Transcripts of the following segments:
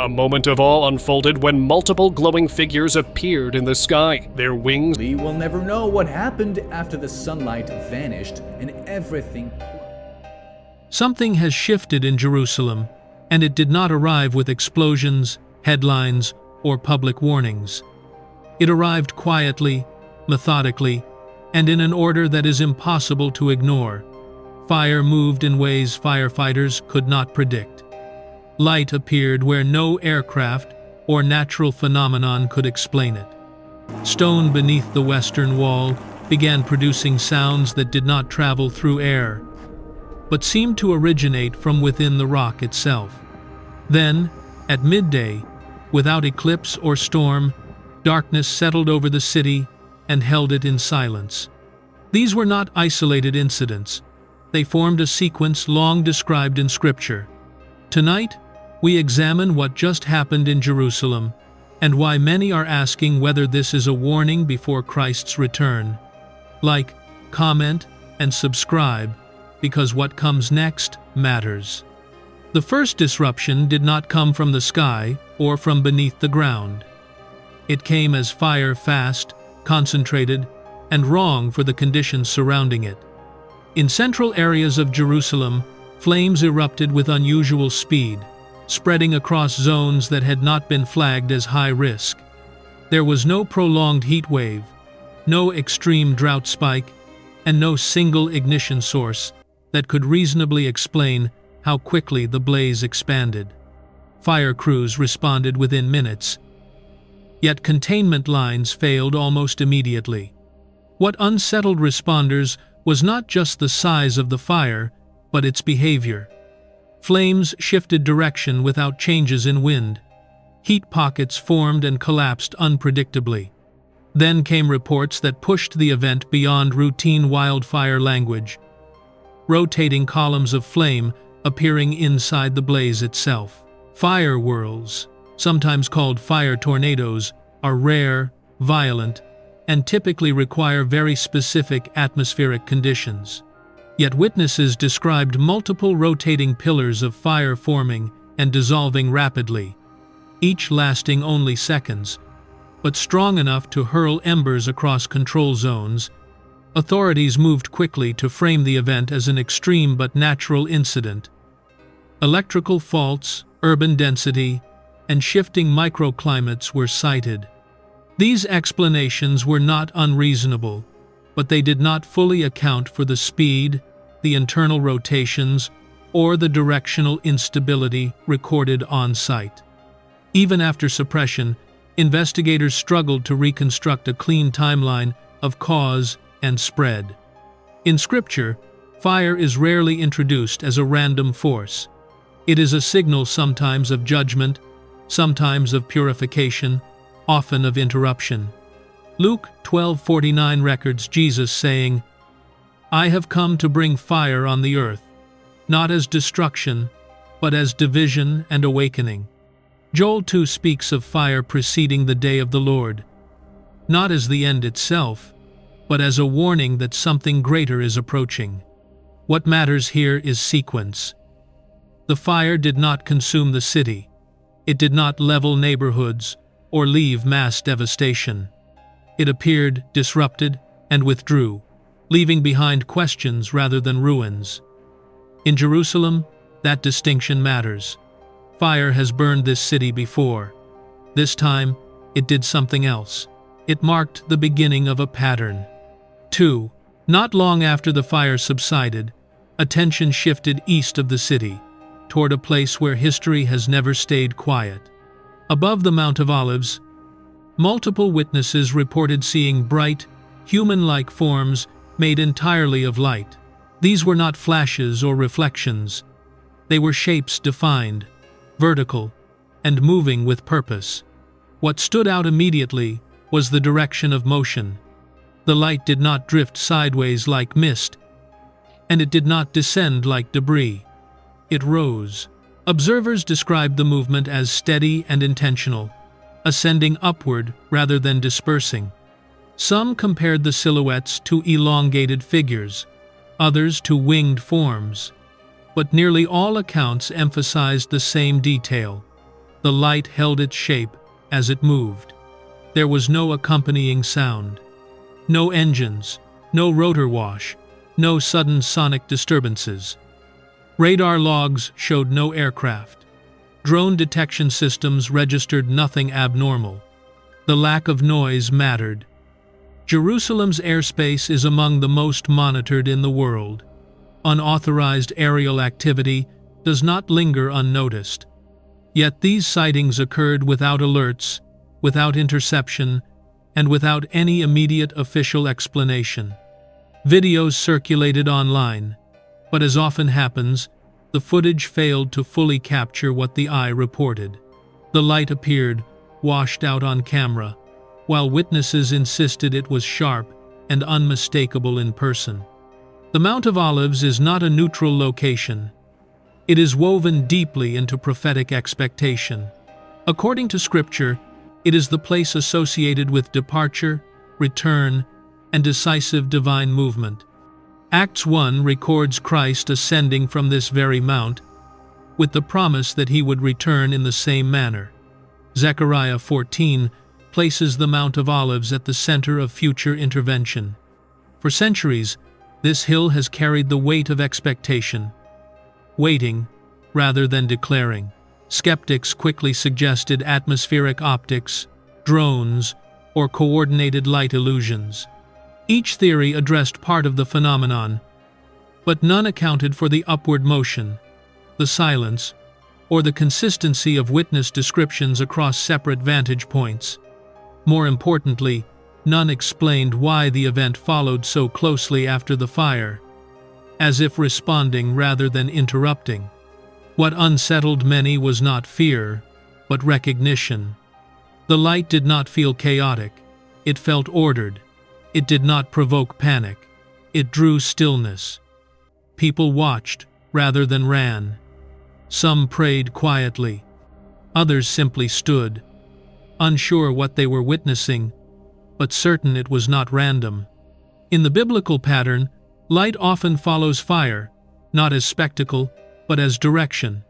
A moment of awe unfolded when multiple glowing figures appeared in the sky. Their wings We will never know what happened after the sunlight vanished and everything. Something has shifted in Jerusalem, and it did not arrive with explosions, headlines, or public warnings. It arrived quietly, methodically, and in an order that is impossible to ignore. Fire moved in ways firefighters could not predict. Light appeared where no aircraft or natural phenomenon could explain it. Stone beneath the western wall began producing sounds that did not travel through air, but seemed to originate from within the rock itself. Then, at midday, without eclipse or storm, darkness settled over the city and held it in silence. These were not isolated incidents. They formed a sequence long described in Scripture. Tonight, we examine what just happened in Jerusalem and why many are asking whether this is a warning before Christ's return. Like, comment, and subscribe, because what comes next matters. The first disruption did not come from the sky or from beneath the ground. It came as fire, fast, concentrated, and wrong for the conditions surrounding it. In central areas of Jerusalem, flames erupted with unusual speed, spreading across zones that had not been flagged as high risk. There was no prolonged heat wave, no extreme drought spike, and no single ignition source that could reasonably explain how quickly the blaze expanded. Fire crews responded within minutes, yet containment lines failed almost immediately. What unsettled responders was not just the size of the fire, but its behavior. Flames shifted direction without changes in wind. Heat pockets formed and collapsed unpredictably. Then came reports that pushed the event beyond routine wildfire language. Rotating columns of flame appearing inside the blaze itself. Fire whirls, sometimes called fire tornadoes, are rare, violent, and typically require very specific atmospheric conditions. Yet witnesses described multiple rotating pillars of fire forming and dissolving rapidly, each lasting only seconds, but strong enough to hurl embers across control zones. Authorities moved quickly to frame the event as an extreme but natural incident. Electrical faults, urban density, and shifting microclimates were cited. These explanations were not unreasonable, but they did not fully account for the speed, the internal rotations, or the directional instability recorded on site. Even after suppression, investigators struggled to reconstruct a clean timeline of cause and spread. In Scripture, fire is rarely introduced as a random force. It is a signal sometimes of judgment, sometimes of purification, often of interruption. Luke 12:49 records Jesus saying, "I have come to bring fire on the earth, not as destruction, but as division and awakening." Joel 2 speaks of fire preceding the day of the Lord, not as the end itself, but as a warning that something greater is approaching. What matters here is sequence. The fire did not consume the city. It did not level neighborhoods or leave mass devastation. It appeared, disrupted, and withdrew, leaving behind questions rather than ruins. In Jerusalem, that distinction matters. Fire has burned this city before. This time, it did something else. It marked the beginning of a pattern. 2. Not long after the fire subsided, attention shifted east of the city, toward a place where history has never stayed quiet. Above the Mount of Olives, multiple witnesses reported seeing bright, human-like forms made entirely of light. These were not flashes or reflections. They were shapes defined, vertical, and moving with purpose. What stood out immediately was the direction of motion. The light did not drift sideways like mist, and it did not descend like debris. It rose. Observers described the movement as steady and intentional, ascending upward rather than dispersing. Some compared the silhouettes to elongated figures, others to winged forms, but nearly all accounts emphasized the same detail. The light held its shape as it moved. There was no accompanying sound. No engines, no rotor wash, no sudden sonic disturbances. Radar logs showed no aircraft. Drone detection systems registered nothing abnormal. The lack of noise mattered. Jerusalem's airspace is among the most monitored in the world. Unauthorized aerial activity does not linger unnoticed. Yet these sightings occurred without alerts, without interception, and without any immediate official explanation. Videos circulated online, but as often happens, the footage failed to fully capture what the eye reported. The light appeared, washed out on camera, while witnesses insisted it was sharp and unmistakable in person. The Mount of Olives is not a neutral location. It is woven deeply into prophetic expectation. According to Scripture, it is the place associated with departure, return, and decisive divine movement. Acts 1 records Christ ascending from this very mount, with the promise that he would return in the same manner. Zechariah 14 places the Mount of Olives at the center of future intervention. For centuries, this hill has carried the weight of expectation, waiting rather than declaring. Skeptics quickly suggested atmospheric optics, drones, or coordinated light illusions. Each theory addressed part of the phenomenon, but none accounted for the upward motion, the silence, or the consistency of witness descriptions across separate vantage points. More importantly, none explained why the event followed so closely after the fire, as if responding rather than interrupting. What unsettled many was not fear, but recognition. The light did not feel chaotic. It felt ordered. It did not provoke panic. It drew stillness. People watched rather than ran. Some prayed quietly. Others simply stood, unsure what they were witnessing, but certain it was not random. In the biblical pattern, light often follows fire, not as spectacle, but as direction.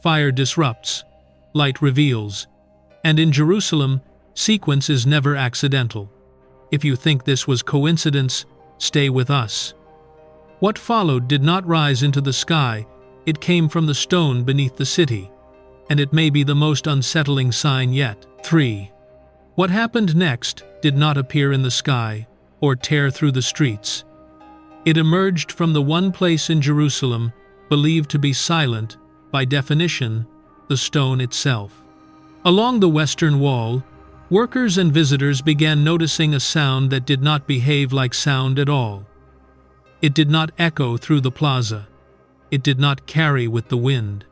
Fire disrupts, light reveals. And in Jerusalem, sequence is never accidental. If you think this was coincidence, stay with us. What followed did not rise into the sky, it came from the stone beneath the city, and it may be the most unsettling sign yet. 3. What happened next did not appear in the sky or tear through the streets. It emerged from the one place in Jerusalem believed to be silent, by definition, the stone itself. Along the western wall, workers and visitors began noticing a sound that did not behave like sound at all. It did not echo through the plaza. It did not carry with the wind.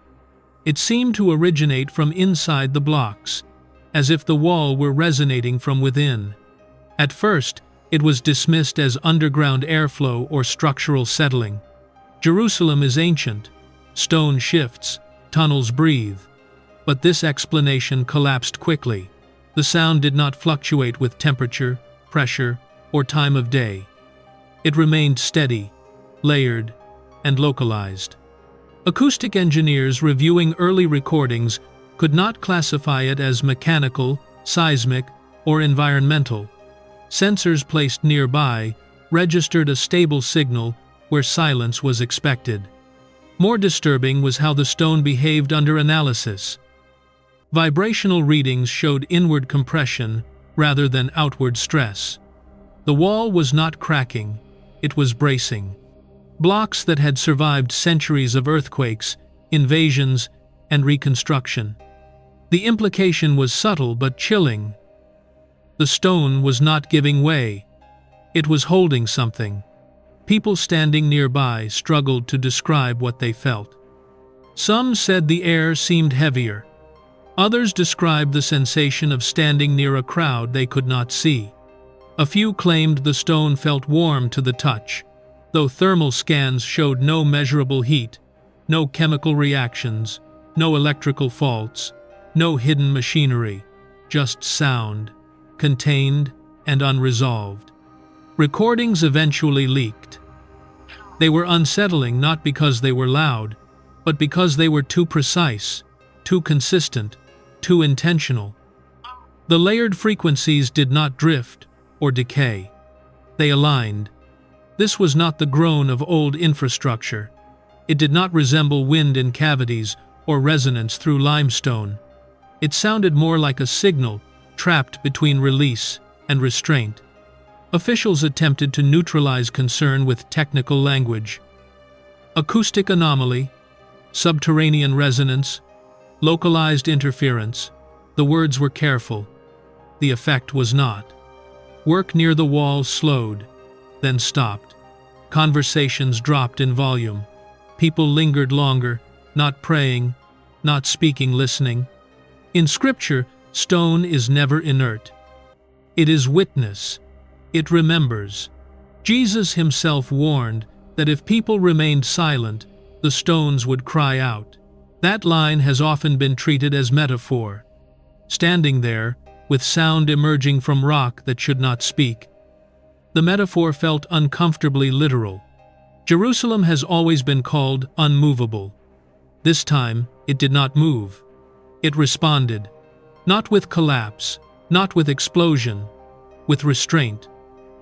It seemed to originate from inside the blocks, as if the wall were resonating from within. At first, it was dismissed as underground airflow or structural settling. Jerusalem is ancient. Stone shifts, tunnels breathe. But this explanation collapsed quickly. The sound did not fluctuate with temperature, pressure, or time of day. It remained steady, layered, and localized. Acoustic engineers reviewing early recordings could not classify it as mechanical, seismic, or environmental. Sensors placed nearby registered a stable signal where silence was expected. More disturbing was how the stone behaved under analysis. Vibrational readings showed inward compression rather than outward stress. The wall was not cracking, it was bracing. Blocks that had survived centuries of earthquakes, invasions, and reconstruction. The implication was subtle but chilling. The stone was not giving way. It was holding something. People standing nearby struggled to describe what they felt. Some said the air seemed heavier. Others described the sensation of standing near a crowd they could not see. A few claimed the stone felt warm to the touch, though thermal scans showed no measurable heat, no chemical reactions, no electrical faults, no hidden machinery, just sound, contained and unresolved. Recordings eventually leaked. They were unsettling not because they were loud, but because they were too precise, too consistent, too intentional. The layered frequencies did not drift or decay. They aligned. This was not the groan of old infrastructure. It did not resemble wind in cavities or resonance through limestone. It sounded more like a signal trapped between release and restraint. Officials attempted to neutralize concern with technical language. Acoustic anomaly, subterranean resonance, localized interference. The words were careful. The effect was not. Work near the wall slowed, then stopped. Conversations dropped in volume. People lingered longer, not praying, not speaking, listening. In Scripture, stone is never inert. It is witness. It remembers. Jesus himself warned that if people remained silent, the stones would cry out. That line has often been treated as metaphor. Standing there, with sound emerging from rock that should not speak. The metaphor felt uncomfortably literal. Jerusalem has always been called unmovable. This time, it did not move. It responded, not with collapse, not with explosion, with restraint,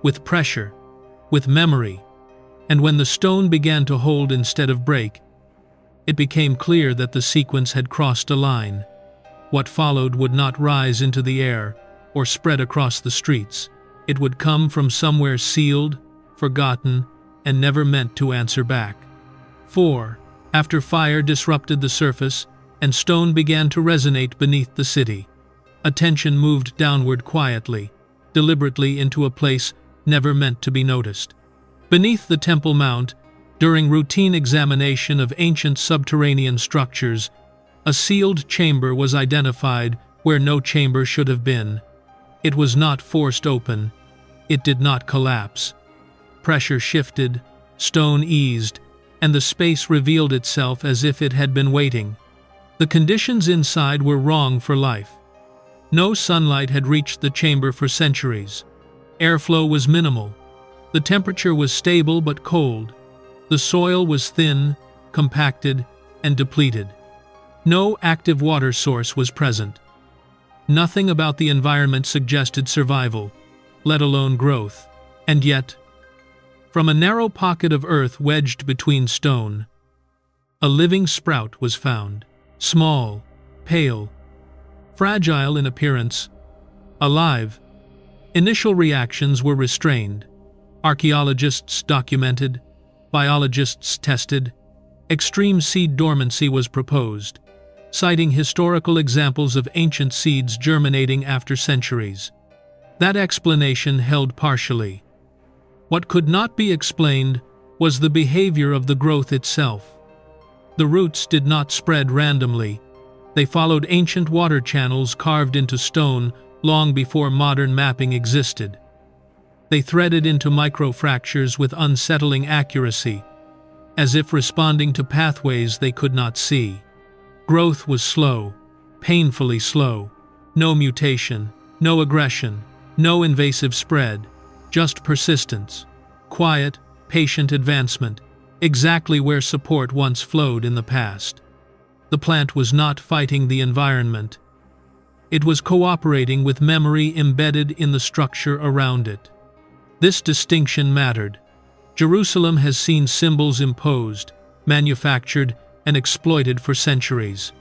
with pressure, with memory. And when the stone began to hold instead of break, it became clear that the sequence had crossed a line. What followed would not rise into the air or spread across the streets. It would come from somewhere sealed, forgotten, and never meant to answer back. 4. After fire disrupted the surface and stone began to resonate beneath the city, attention moved downward quietly, deliberately into a place never meant to be noticed. Beneath the Temple Mount, during routine examination of ancient subterranean structures, a sealed chamber was identified where no chamber should have been. It was not forced open. It did not collapse. Pressure shifted, stone eased, and the space revealed itself as if it had been waiting. The conditions inside were wrong for life. No sunlight had reached the chamber for centuries. Airflow was minimal. The temperature was stable but cold. The soil was thin, compacted, and depleted. No active water source was present. Nothing about the environment suggested survival, let alone growth. And yet, from a narrow pocket of earth wedged between stone, a living sprout was found. Small, pale, fragile in appearance, alive. Initial reactions were restrained. Archaeologists documented, biologists tested. Extreme seed dormancy was proposed, citing historical examples of ancient seeds germinating after centuries. That explanation held partially. What could not be explained was the behavior of the growth itself. The roots did not spread randomly. They followed ancient water channels carved into stone long before modern mapping existed. They threaded into microfractures with unsettling accuracy, as if responding to pathways they could not see. Growth was slow, painfully slow. No mutation, no aggression, no invasive spread, just persistence. Quiet, patient advancement, exactly where support once flowed in the past. The plant was not fighting the environment. It was cooperating with memory embedded in the structure around it. This distinction mattered. Jerusalem has seen symbols imposed, manufactured, and exploited for centuries.